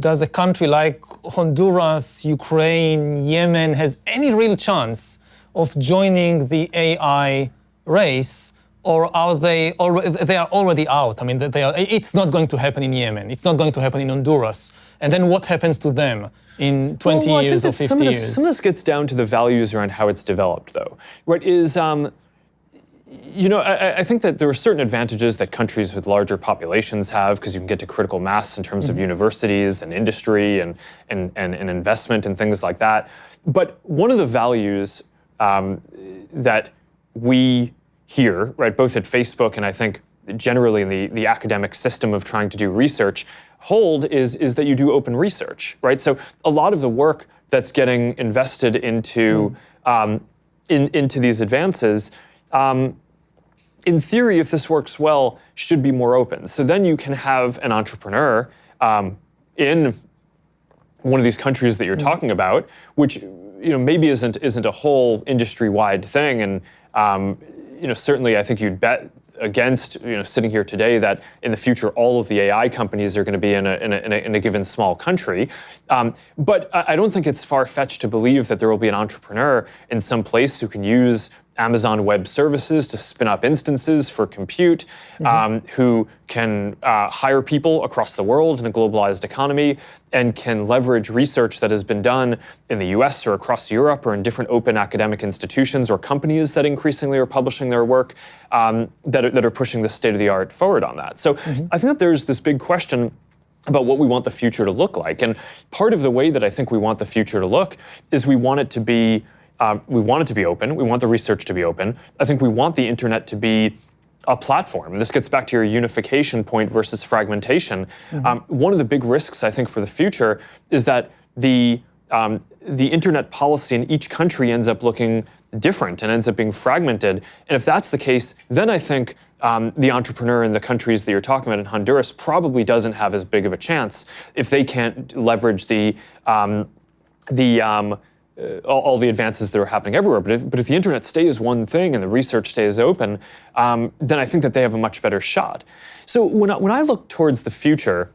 does a country like Honduras, Ukraine, Yemen has any real chance of joining the AI race, or are they already out? I mean, it's not going to happen in Yemen. It's not going to happen in Honduras. And then what happens to them in 20 years or 50 years? Some of this gets down to the values around how it's developed, though. What is, you know, I think that there are certain advantages that countries with larger populations have, because you can get to critical mass in terms of universities and industry and investment and things like that. But one of the values that we here, right, both at Facebook and I think generally in the academic system of trying to do research, hold is that you do open research, right? So a lot of the work that's getting invested into into these advances, in theory, if this works well, should be more open. So then you can have an entrepreneur in one of these countries that you're talking about, which maybe isn't a whole industry-wide thing, and certainly I think you'd bet against sitting here today that in the future all of the AI companies are going to be in a given small country. But I don't think it's far-fetched to believe that there will be an entrepreneur in some place who can use Amazon Web Services to spin up instances for compute, who can hire people across the world in a globalized economy, and can leverage research that has been done in the US or across Europe or in different open academic institutions or companies that increasingly are publishing their work that are pushing the state-of-the-art forward on that. So I think that there's this big question about what we want the future to look like. And part of the way that I think we want the future to look is we want it to be open. We want the research to be open. I think we want the internet to be a platform. And this gets back to your unification point versus fragmentation. One of the big risks, I think, for the future is that the internet policy in each country ends up looking different and ends up being fragmented. And if that's the case, then I think the entrepreneur in the countries that you're talking about in Honduras probably doesn't have as big of a chance if they can't leverage all the advances that are happening everywhere. But if the internet stays one thing and the research stays open, then I think that they have a much better shot. So when I look towards the future,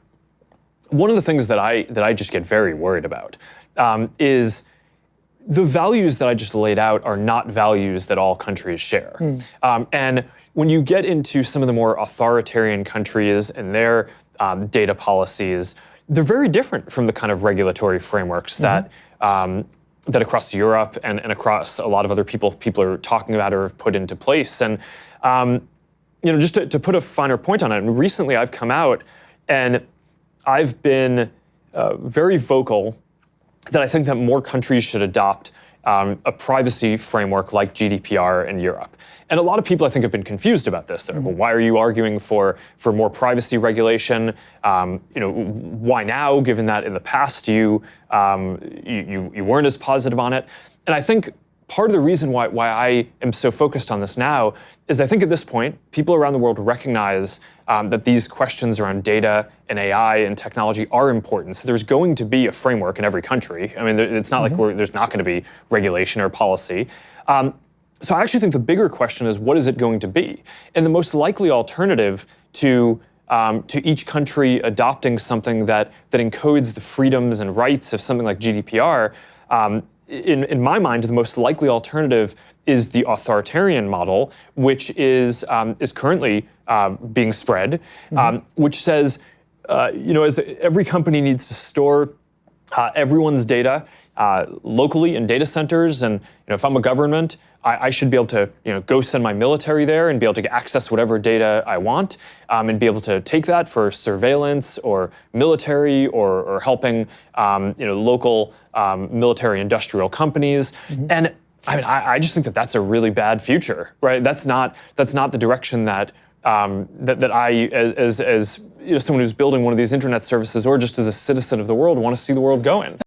one of the things that I just get very worried about is the values that I just laid out are not values that all countries share. And when you get into some of the more authoritarian countries and their data policies, they're very different from the kind of regulatory frameworks that across Europe and across a lot of other people are talking about or have put into place. And just to put a finer point on it, and recently I've come out and I've been very vocal that I think that more countries should adopt a privacy framework like GDPR in Europe. And a lot of people, I think, have been confused about this. They're like, well, why are you arguing for more privacy regulation? Why now, given that in the past you weren't as positive on it? And I think part of the reason why I am so focused on this now is I think at this point, people around the world recognize that these questions around data and AI and technology are important. So there's going to be a framework in every country. I mean, it's not like there's not going to be regulation or policy. So I actually think the bigger question is, what is it going to be? And the most likely alternative to each country adopting something that encodes the freedoms and rights of something like GDPR, in my mind, the most likely alternative is the authoritarian model, which is currently being spread, which says, as every company needs to store everyone's data locally in data centers, and if I'm a government, I should be able to go send my military there and be able to access whatever data I want, and be able to take that for surveillance or military or helping local military industrial companies. And I mean, I just think that that's a really bad future, right? That's not the direction that I, as someone who's building one of these internet services, or just as a citizen of the world, want to see the world going.